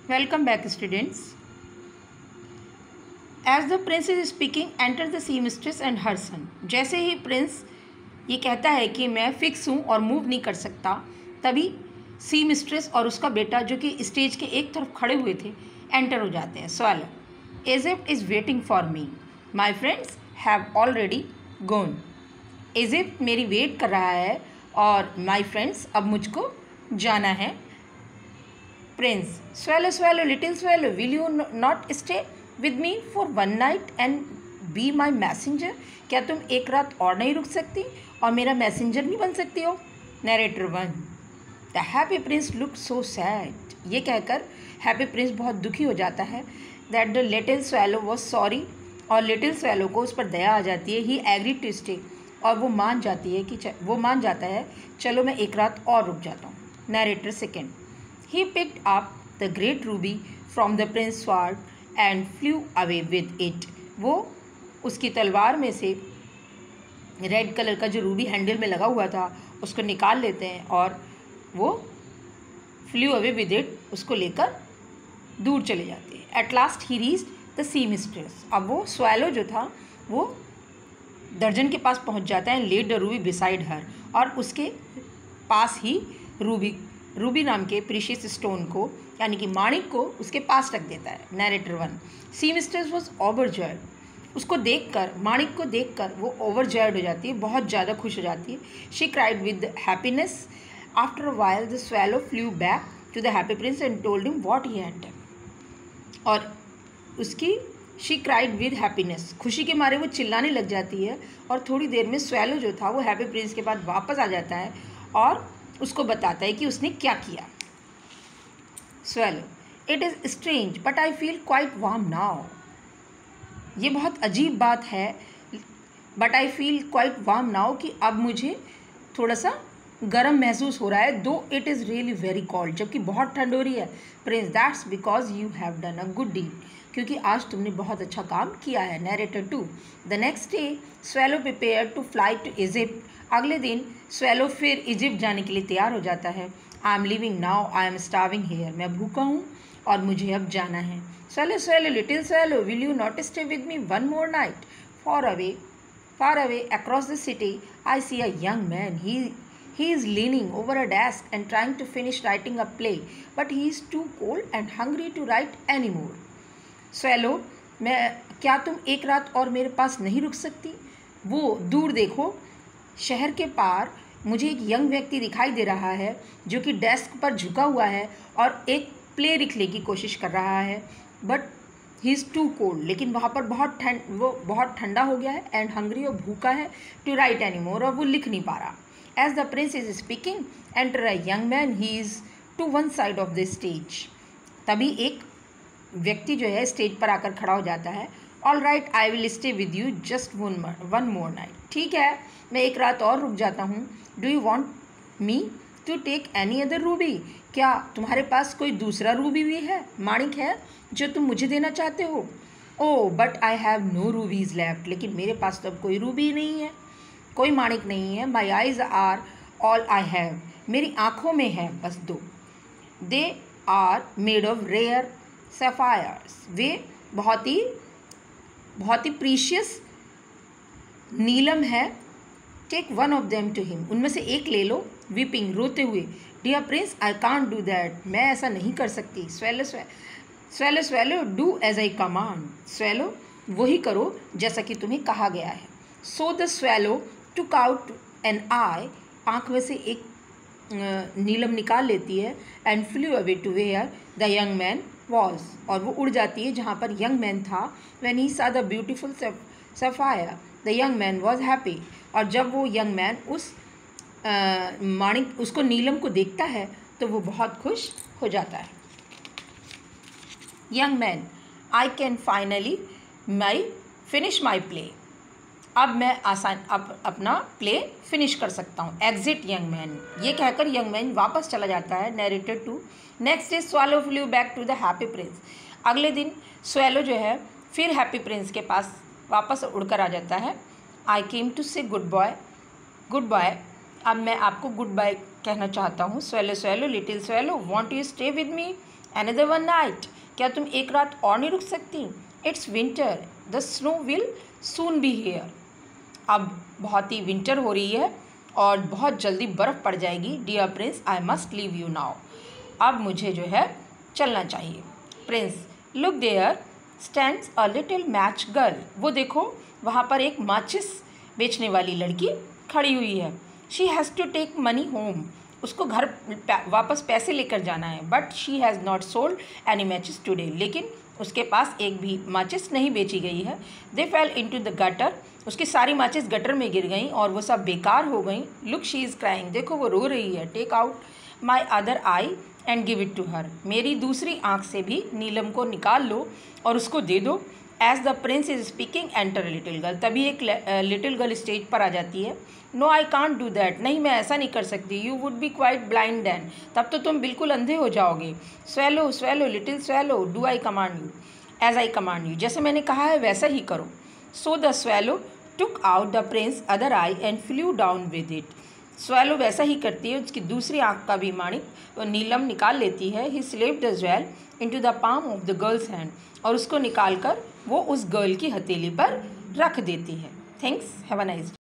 Welcome back, students. As the prince is speaking, enter the seamstress and her son. जैसे ही Prince ये कहता है कि मैं फिक्स हूँ और मूव नहीं कर सकता, तभी सीमस्ट्रेस और उसका बेटा जो कि स्टेज के एक तरफ खड़े हुए थे एंटर हो जाते हैं. Swallow, Egypt is waiting for me. My friends have already gone. Egypt मेरी वेट कर रहा है और माई फ्रेंड्स अब मुझको जाना है. Prince, swallow swallow little swallow, will you not stay with me for one night and be my messenger? क्या तुम एक रात और नहीं रुक सकती और मेरा मैसेंजर नहीं बन सकती हो? Narrator 1. The happy Prince look so sad. ये कहकर हैप्पी प्रिंस बहुत दुखी हो जाता है. That the little swallow was sorry. और लिटिल स्वैलो को उस पर दया आ जाती है. ही एग्री टू स्टे. और वो मान जाता है चलो मैं एक रात और रुक जाता हूँ. Narrator 2. He picked up the great ruby from the prince's sword and flew away with it. वो उसकी तलवार में से रेड कलर का जो रूबी हैंडल में लगा हुआ था उसको निकाल लेते हैं और वो फ्लू अवे विद इट, उसको लेकर दूर चले जाते हैं. At last he reached the seamstress. अब वो स्वैलो जो था वो दर्जन के पास पहुंच जाता है. Laid the ruby beside her. और उसके पास ही रूबी नाम के प्रीशियस स्टोन को यानी कि माणिक को उसके पास रख देता है. नरेटर 1. Seamstress was overjoyed. उसको देखकर, माणिक को देखकर वो ओवरजॉयड हो जाती है, बहुत ज़्यादा खुश हो जाती है. She cried with happiness. After a while the swallow flew back to the happy prince and told him what he had done. और उसकी शी क्राइड विद हैप्पीनेस, खुशी के मारे वो चिल्लाने लग जाती है. और थोड़ी देर में स्वैलो जो था वो हैप्पी प्रिंस के बाद वापस आ जाता है और उसको बताता है कि उसने क्या किया. Swallow, it is strange but I feel quite warm now. ये बहुत अजीब बात है but I feel quite warm now कि अब मुझे थोड़ा सा गर्म महसूस हो रहा है. Though it is really very cold, जबकि बहुत ठंड हो रही है. Prince, that's because you have done a good deed. क्योंकि आज तुमने बहुत अच्छा काम किया है. Narrator 2. The next day swallow prepare to fly to Egypt. अगले दिन स्वैलो फिर इजिप्ट जाने के लिए तैयार हो जाता है. I am leaving now, I am starving here. मैं भूखा हूँ और मुझे अब जाना है. Swallow swallow little swallow, will you not stay with me one more night? Far away across the city, I see a young man. He is leaning over a desk and trying to finish writing a play, but he is too cold and hungry to write anymore. Swallow, क्या तुम एक रात और मेरे पास नहीं रुक सकती? वो दूर देखो, शहर के पार मुझे एक यंग व्यक्ति दिखाई दे रहा है जो कि डेस्क पर झुका हुआ है और एक प्ले लिखने की कोशिश कर रहा है. But he is too cold, लेकिन वहाँ पर बहुत ठंडा हो गया है. एंड हंग्री, और भूखा है. टू राइट एनी मोर, और वो लिख नहीं पा रहा. As the prince is speaking enter a young man. He is to one side of the stage. तभी एक व्यक्ति जो है स्टेज पर आकर खड़ा हो जाता है. All right, I will stay with you just one more night. ठीक है, मैं एक रात और रुक जाता हूँ. Do you want me to take any other ruby? क्या तुम्हारे पास कोई दूसरा रूबी भी है, माणिक है, जो तुम मुझे देना चाहते हो? Oh but I have no rubies left. लेकिन मेरे पास तो अब कोई रूबी नहीं है, कोई माणिक नहीं है. My eyes are all I have. मेरी आँखों में है बस दो. They are made of rare sapphires. वे बहुत ही प्रीशियस नीलम है. Take one of them to him. उनमें से एक ले लो. वीपिंग, रोते हुए. Dear prince, I can't do that. मैं ऐसा नहीं कर सकती. Swallow swallow, do as I command. Swallow, वही करो जैसा कि तुम्हें कहा गया है. So the swallow took out an eye. आँख में से एक नीलम निकाल लेती है. And flew away to where the young man was. और वो उड़ जाती है जहाँ पर यंग मैन था. When he saw the beautiful sapphire the young man was happy. और जब वो यंग मैन उस माणिक, उसको नीलम को देखता है तो वो बहुत खुश हो जाता है. Young man, I can finally finish my play. अब मैं अपना प्ले फिनिश कर सकता हूँ. Exit young man. ये कहकर यंग मैन वापस चला जाता है. Narrator 2. Next day swallow flew back to the happy prince. अगले दिन स्वैलो जो है फिर हैप्पी प्रिंस के पास वापस उड़कर आ जाता है. आई केम टू से गुड बाय. अब मैं आपको गुड बाय कहना चाहता हूँ. Swallow swallow little swallow, want you stay with me another one night, क्या तुम एक रात और नहीं रुक सकती? It's winter, the snow will soon be here, अब बहुत ही विंटर हो रही है और बहुत जल्दी बर्फ़ पड़ जाएगी। Dear prince, I must leave you now, अब मुझे जो है चलना चाहिए। Prince, look there stands a little match girl, वो देखो वहाँ पर एक माचिस बेचने वाली लड़की खड़ी हुई है। She has to take money home, उसको घर वापस पैसे लेकर जाना है। But she has not sold any matches today, लेकिन उसके पास एक भी माचिस नहीं बेची गई है। दे फेल इनटू द गटर, उसकी सारी माचिस गटर में गिर गई और वो सब बेकार हो गई। लुक शी इज़ क्राइंग, देखो वो रो रही है। Take out my other eye and give it to her, मेरी दूसरी आँख से भी नीलम को निकाल लो और उसको दे दो। As the prince is speaking enter little girl, तभी एक लिटिल गर्ल स्टेज पर आ जाती है। No I can't do that, नहीं मैं ऐसा नहीं कर सकती। You would be quite blind then, तब तो तुम बिल्कुल अंधे हो जाओगे। Swallow swallow little swallow, do I command you as I command you, जैसे मैंने कहा है वैसा ही करो। So the swallow took out the Prince other eye and flew down with it, swallow वैसा ही करती है, उसकी दूसरी आँख का भी माणिक नीलम निकाल लेती है। ही slipped the jewel into the palm of the girls hand, और उसको निकाल कर वो उस गर्ल की हथेली पर रख देती है। Thanks, have a nice day.